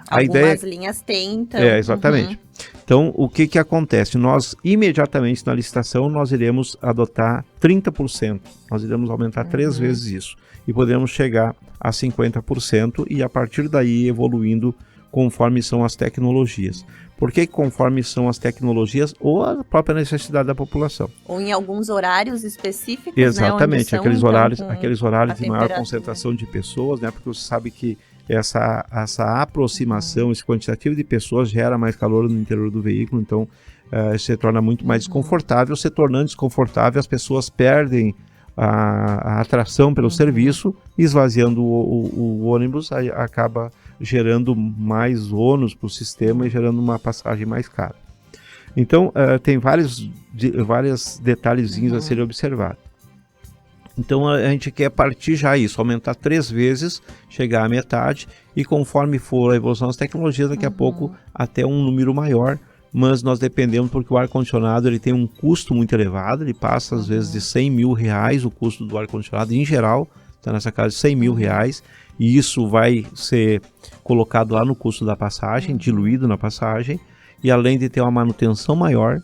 Algumas linhas têm, então. Exatamente. Então, o que acontece? Nós, imediatamente na licitação, nós iremos adotar 30%. Nós iremos aumentar 3 vezes isso. E podemos chegar a 50% e a partir daí evoluindo conforme são as tecnologias. Por que conforme são as tecnologias ou a própria necessidade da população? Ou em alguns horários específicos, exatamente, né? Aqueles horários de maior concentração de pessoas, né? Porque você sabe que essa aproximação, esse quantitativo de pessoas gera mais calor no interior do veículo, então se torna muito mais desconfortável. Se tornando desconfortável, as pessoas perdem a atração pelo serviço, esvaziando o ônibus, aí acaba gerando mais ônus para o sistema e gerando uma passagem mais cara. Então, tem vários detalhezinhos a serem observados. Então, a gente quer partir já isso, aumentar 3 vezes, chegar à metade, e conforme for a evolução das tecnologias, daqui a pouco até um número maior, mas nós dependemos porque o ar-condicionado ele tem um custo muito elevado, ele passa às vezes de R$100 mil o custo do ar-condicionado em geral, está nessa casa de R$100 mil, e isso vai ser colocado lá no custo da passagem, diluído na passagem, e além de ter uma manutenção maior,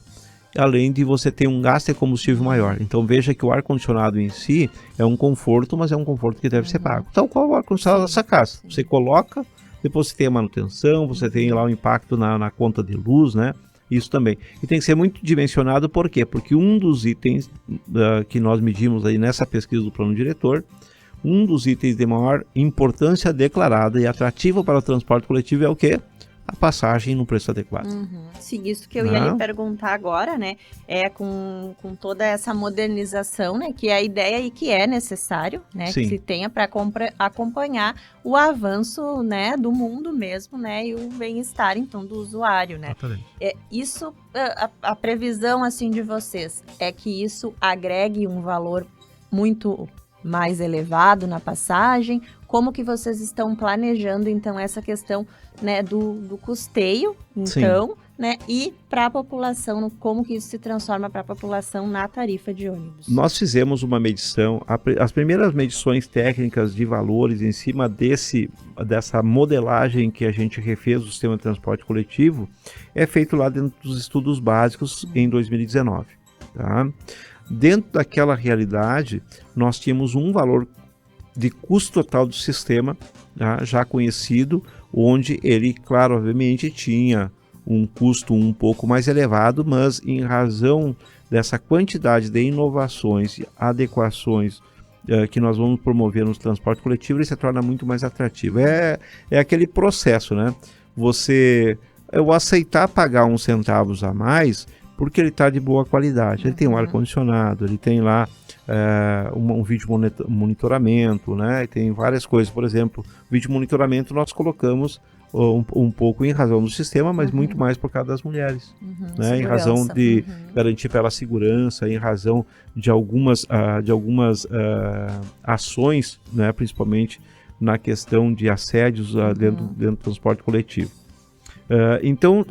além de você ter um gasto de combustível maior. Então veja que o ar-condicionado em si é um conforto, mas é um conforto que deve ser pago. Tal qual o ar-condicionado da sua casa, você coloca, depois você tem a manutenção, você tem lá o impacto na conta de luz, né? Isso também. E tem que ser muito dimensionado, por quê? Porque um dos itens que nós medimos aí nessa pesquisa do plano diretor, um dos itens de maior importância declarada e atrativa para o transporte coletivo é o quê? A passagem no preço adequado. Sim, isso que eu ia lhe perguntar agora, né? Com toda essa modernização, né? Que é a ideia e que é necessário, né? Sim. Que se tenha para acompanhar o avanço, né? Do mundo mesmo, né? E o bem-estar, então, do usuário, né? Isso, a previsão, assim, de vocês é que isso agregue um valor muito mais elevado na passagem? Como que vocês estão planejando, então, essa questão, né, do custeio, então, né, e para a população, como que isso se transforma para a população na tarifa de ônibus? Nós fizemos uma medição, as primeiras medições técnicas de valores em cima dessa modelagem que a gente refez do sistema de transporte coletivo, é feito lá dentro dos estudos básicos em 2019, tá? Dentro daquela realidade, nós tínhamos um valor de custo total do sistema, tá, já conhecido, onde ele, claro, obviamente, tinha um custo um pouco mais elevado, mas em razão dessa quantidade de inovações e adequações que nós vamos promover no transporte coletivo, ele se torna muito mais atrativo. É aquele processo, né? Eu aceitar pagar uns centavos a mais porque ele está de boa qualidade. Ele tem um ar-condicionado, ele tem lá um vídeo monitoramento, né? E tem várias coisas. Por exemplo, vídeo monitoramento nós colocamos um pouco em razão do sistema, mas muito mais por causa das mulheres, né? Em razão de garantir para ela segurança, em razão de algumas ações, né? Principalmente na questão de assédios dentro do transporte coletivo. Então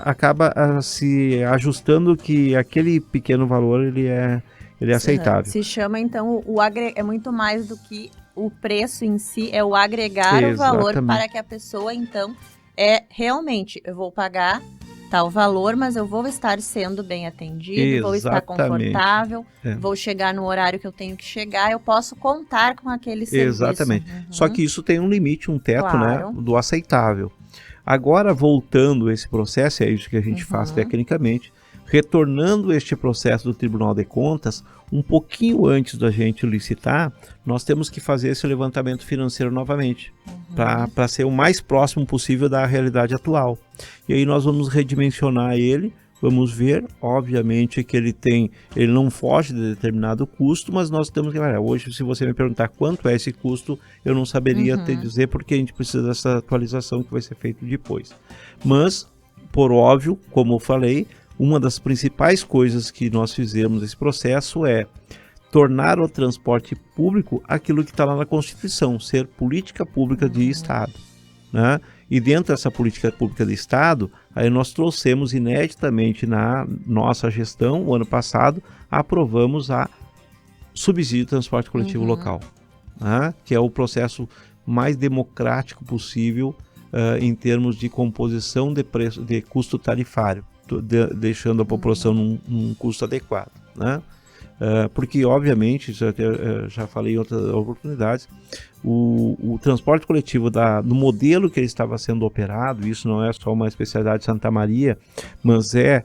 acaba se ajustando que aquele pequeno valor ele é aceitável. Se chama então é muito mais do que o preço em si, é o agregar o valor para que a pessoa então realmente eu vou pagar tal valor, mas eu vou estar sendo bem atendido, vou estar confortável, vou chegar no horário que eu tenho que chegar, eu posso contar com aquele serviço. Exatamente. Só que isso tem um limite, um teto, né, do aceitável. Agora, voltando esse processo, é isso que a gente faz tecnicamente, retornando este processo do Tribunal de Contas, um pouquinho antes da gente licitar, nós temos que fazer esse levantamento financeiro novamente, para ser o mais próximo possível da realidade atual. E aí nós vamos redimensionar ele, vamos ver, obviamente que ele não foge de determinado custo, mas nós temos que, hoje se você me perguntar quanto é esse custo, eu não saberia te dizer, porque a gente precisa dessa atualização que vai ser feita depois. Mas, por óbvio, como eu falei, uma das principais coisas que nós fizemos nesse processo é tornar o transporte público aquilo que está lá na Constituição, ser política pública de Estado, né? E dentro dessa política pública de Estado, aí nós trouxemos ineditamente na nossa gestão, o ano passado, aprovamos a subsídio de transporte coletivo local, né? Que é o processo mais democrático possível em termos de composição de preço, de custo tarifário, deixando a população num custo adequado, né? Porque obviamente, já falei em outras oportunidades, o transporte coletivo no modelo que ele estava sendo operado, isso não é só uma especialidade de Santa Maria, mas é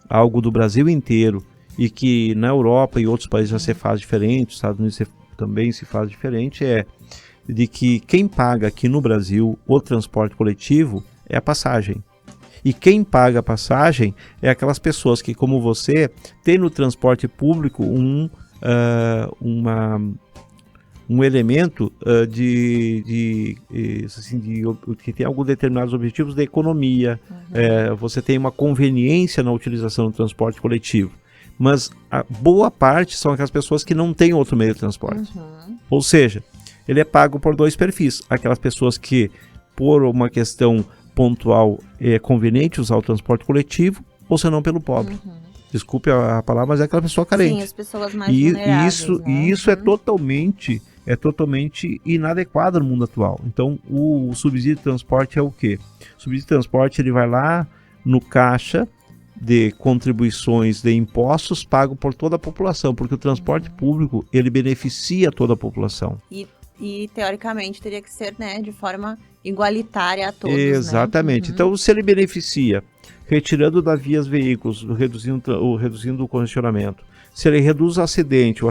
algo do Brasil inteiro, e que na Europa e outros países já se faz diferente, nos Estados Unidos também se faz diferente, de que quem paga aqui no Brasil o transporte coletivo é a passagem. E quem paga a passagem é aquelas pessoas que, como você, tem no transporte público um elemento que tem alguns determinados objetivos de economia. Você tem uma conveniência na utilização do transporte coletivo. Mas a boa parte são aquelas pessoas que não têm outro meio de transporte. Ou seja, ele é pago por dois perfis. Aquelas pessoas que, por uma questão pontual, é conveniente usar o transporte coletivo, ou senão pelo pobre. Desculpe a palavra, mas é aquela pessoa carente. Sim, as pessoas mais vulneráveis, e isso é totalmente inadequado no mundo atual. Então, o subsídio de transporte é o quê? O subsídio de transporte, ele vai lá no caixa de contribuições de impostos pago por toda a população, porque o transporte público, ele beneficia toda a população. E teoricamente teria que ser, né, de forma igualitária a todos. Exatamente. Então, se ele beneficia, retirando da via os veículos, reduzindo o congestionamento, se ele reduz o acidente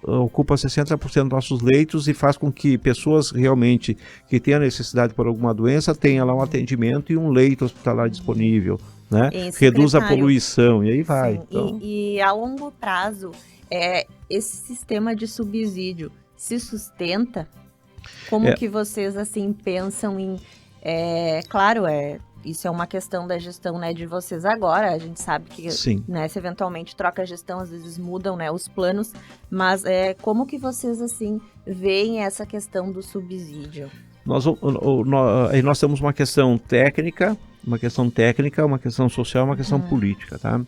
ocupa 60% dos nossos leitos e faz com que pessoas realmente que tenham necessidade por alguma doença tenham lá um atendimento e um leito hospitalar disponível, né? Reduz a poluição e aí vai. Então... E a longo prazo, esse sistema de subsídio se sustenta? Como que vocês assim pensam em... Claro, isso é uma questão da gestão, né, de vocês agora. A gente sabe que, né, se eventualmente troca a gestão, às vezes mudam, né, os planos. Mas como que vocês assim veem essa questão do subsídio? Nós temos uma questão técnica, uma questão social, uma questão política, tá?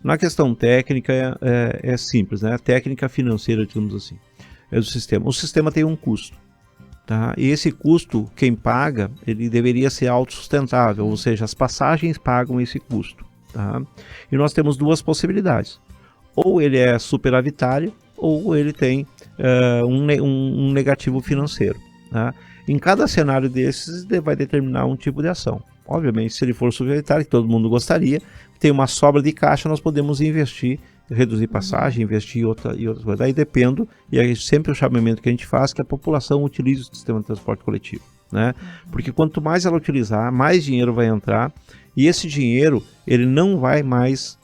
Na questão técnica é simples, né? A técnica financeira, digamos assim, é do sistema. O sistema tem um custo, tá? E esse custo, quem paga, ele deveria ser autossustentável, ou seja, as passagens pagam esse custo, tá? E nós temos duas possibilidades. Ou ele é superavitário, ou ele tem um negativo financeiro, tá? Em cada cenário desses, vai determinar um tipo de ação. Obviamente, se ele for superavitário, que todo mundo gostaria, tem uma sobra de caixa, nós podemos investir, reduzir passagem, investir em outras coisas. Aí depende, e é sempre o chamamento que a gente faz, que a população utilize o sistema de transporte coletivo, né? Porque quanto mais ela utilizar, mais dinheiro vai entrar, e esse dinheiro, ele não vai mais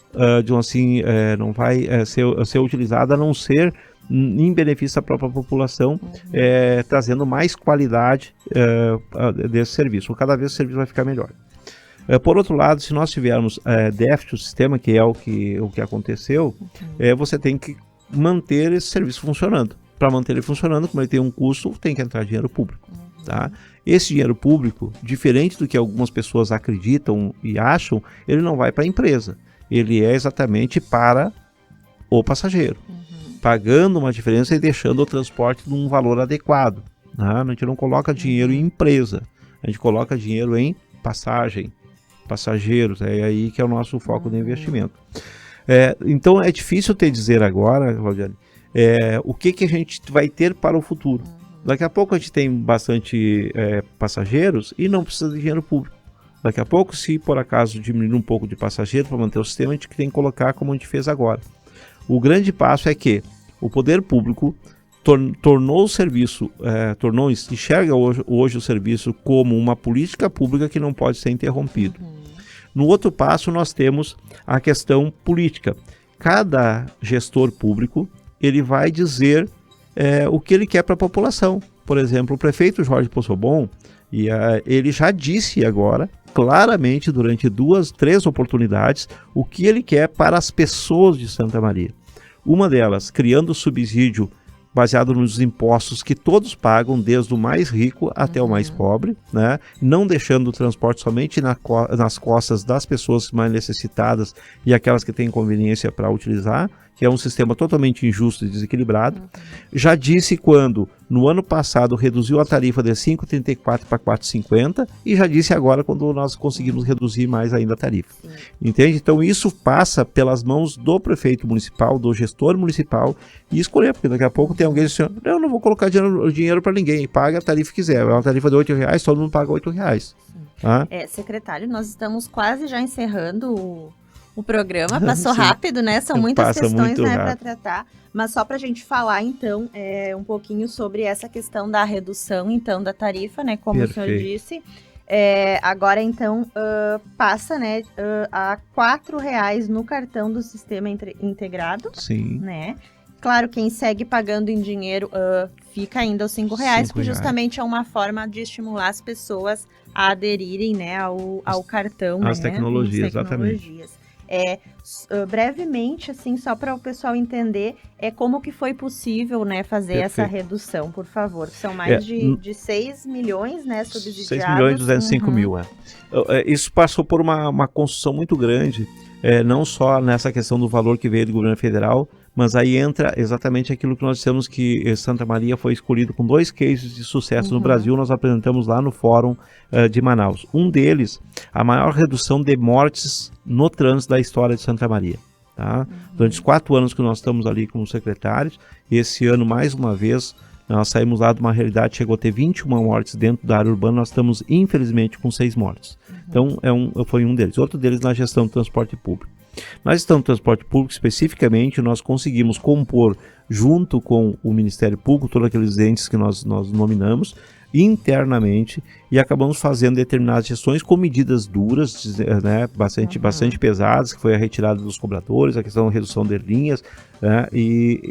não vai ser utilizada a não ser em benefício da própria população, trazendo mais qualidade desse serviço. Cada vez o serviço vai ficar melhor. Por outro lado, se nós tivermos déficit do sistema, que é o que aconteceu, você tem que manter esse serviço funcionando. Para manter ele funcionando, como ele tem um custo, tem que entrar dinheiro público. Tá? Esse dinheiro público, diferente do que algumas pessoas acreditam e acham, ele não vai para a empresa. Ele é exatamente para o passageiro, pagando uma diferença e deixando o transporte num valor adequado. Tá? A gente não coloca dinheiro em empresa, a gente coloca dinheiro em passageiros, é aí que é o nosso foco de investimento. Então é difícil te dizer agora, Claudiane, o que a gente vai ter para o futuro. Daqui a pouco a gente tem bastante passageiros e não precisa de dinheiro público. Daqui a pouco, se por acaso diminuir um pouco de passageiro para manter o sistema, a gente tem que colocar como a gente fez agora. O grande passo é que o poder público tornou o serviço, enxerga hoje o serviço como uma política pública que não pode ser interrompido. No outro passo, nós temos a questão política. Cada gestor público ele vai dizer o que ele quer para a população. Por exemplo, o prefeito Jorge Possobon, ele já disse agora, claramente, durante 2, 3 oportunidades, o que ele quer para as pessoas de Santa Maria. Uma delas, criando subsídio baseado nos impostos que todos pagam, desde o mais rico até o mais pobre, né? Não deixando o transporte somente nas costas das pessoas mais necessitadas e aquelas que têm conveniência para utilizar, que é um sistema totalmente injusto e desequilibrado. Já disse quando, no ano passado, reduziu a tarifa de 5,34 para 4,50 e já disse agora quando nós conseguimos reduzir mais ainda a tarifa. Entende? Então isso passa pelas mãos do prefeito municipal, do gestor municipal e escolher, porque daqui a pouco tem alguém dizendo, eu não vou colocar dinheiro para ninguém, paga a tarifa que quiser. É uma tarifa de R$8, todo mundo paga R$8. Tá? Secretário, nós estamos quase já encerrando o programa, passou rápido, né? São muitas questões para tratar, mas só para a gente falar, então, um pouquinho sobre essa questão da redução, então, da tarifa, né? Como Perfeito. O senhor disse, agora, então, passa, né, a R$4 no cartão do sistema integrado. Sim. Né? Claro, quem segue pagando em dinheiro fica ainda os R$5, que justamente é uma forma de estimular as pessoas a aderirem, né, ao cartão. As tecnologias, exatamente. Brevemente, assim, só para o pessoal entender, como que foi possível, né, fazer essa redução, por favor. São mais de 6 milhões, né, subsidiados. 6 milhões e 205 mil, Isso passou por uma construção muito grande, não só nessa questão do valor que veio do governo federal, mas aí entra exatamente aquilo que nós dissemos que Santa Maria foi escolhido com 2 cases de sucesso no Brasil, nós apresentamos lá no Fórum de Manaus. Um deles, a maior redução de mortes no trânsito da história de Santa Maria. Tá? Durante os 4 anos que nós estamos ali como secretários, esse ano, mais uma vez, nós saímos lá de uma realidade, chegou a ter 21 mortes dentro da área urbana, nós estamos, infelizmente, com 6 mortes. Então, foi um deles. Outro deles na gestão do transporte público. Na gestão do transporte público, especificamente, nós conseguimos compor, junto com o Ministério Público, todos aqueles entes que nós nominamos, internamente, e acabamos fazendo determinadas gestões com medidas duras, né, bastante pesadas, que foi a retirada dos cobradores, a questão da redução de linhas, né,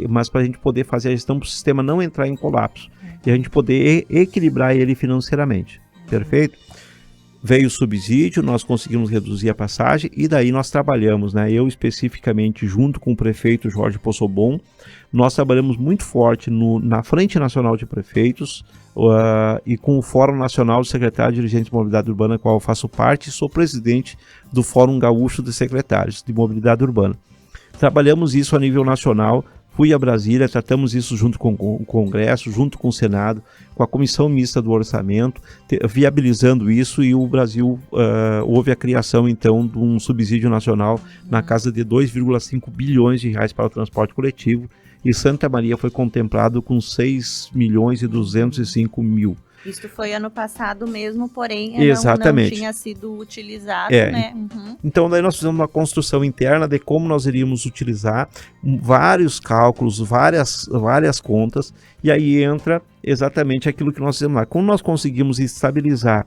mas para a gente poder fazer a gestão para o sistema não entrar em colapso, e a gente poder equilibrar ele financeiramente. Perfeito? Veio o subsídio, nós conseguimos reduzir a passagem e daí nós trabalhamos, né? Eu especificamente junto com o prefeito Jorge Possobon, nós trabalhamos muito forte na Frente Nacional de Prefeitos e com o Fórum Nacional de Secretários de Dirigentes de Mobilidade Urbana, qual eu faço parte e sou presidente do Fórum Gaúcho de Secretários de Mobilidade Urbana. Trabalhamos isso a nível nacional. Fui a Brasília, tratamos isso junto com o Congresso, junto com o Senado, com a Comissão Mista do Orçamento, viabilizando isso, e o Brasil houve a criação, então, de um subsídio nacional na casa de 2,5 bilhões de reais para o transporte coletivo, e Santa Maria foi contemplado com 6 milhões e 205 mil. Isso foi ano passado mesmo, porém não tinha sido utilizado, né? Então daí nós fizemos uma construção interna de como nós iríamos utilizar, vários cálculos, várias contas, e aí entra exatamente aquilo que nós fizemos lá. Como nós conseguimos estabilizar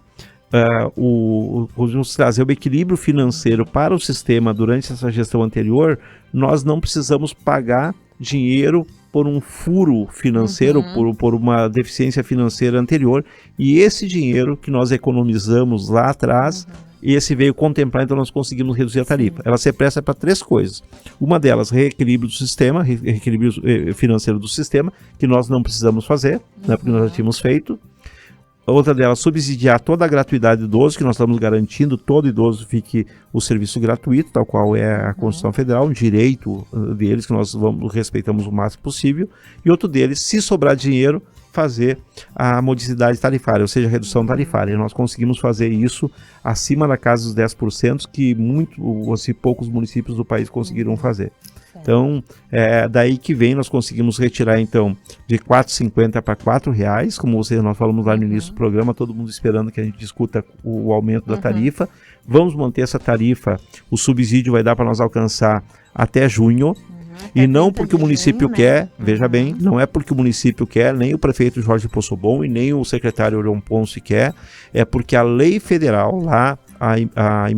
conseguimos trazer o equilíbrio financeiro para o sistema durante essa gestão anterior, nós não precisamos pagar dinheiro por um furo financeiro, por uma deficiência financeira anterior, e esse dinheiro que nós economizamos lá atrás, esse veio contemplar, então nós conseguimos reduzir a tarifa. Ela se presta para 3 coisas. Uma delas, reequilíbrio do sistema, reequilíbrio financeiro do sistema, que nós não precisamos fazer, né, porque nós já tínhamos feito. Outra delas, subsidiar toda a gratuidade do idoso, que nós estamos garantindo todo idoso fique o serviço gratuito, tal qual é a Constituição Federal, um direito deles, que nós respeitamos o máximo possível. E outro deles, se sobrar dinheiro, fazer a modicidade tarifária, ou seja, a redução tarifária. Nós conseguimos fazer isso acima da casa dos 10%, que poucos municípios do país conseguiram fazer. Então, daí que vem, nós conseguimos retirar, então, de R$ 4,50 para R$ 4,00, como nós falamos lá no início do programa, todo mundo esperando que a gente discuta o aumento da tarifa. Vamos manter essa tarifa, o subsídio vai dar para nós alcançar até junho, e não porque o município quer, veja bem, não é porque o município quer, nem o prefeito Jorge Poçobon e nem o secretário Orion Ponce quer, é porque a lei federal lá, a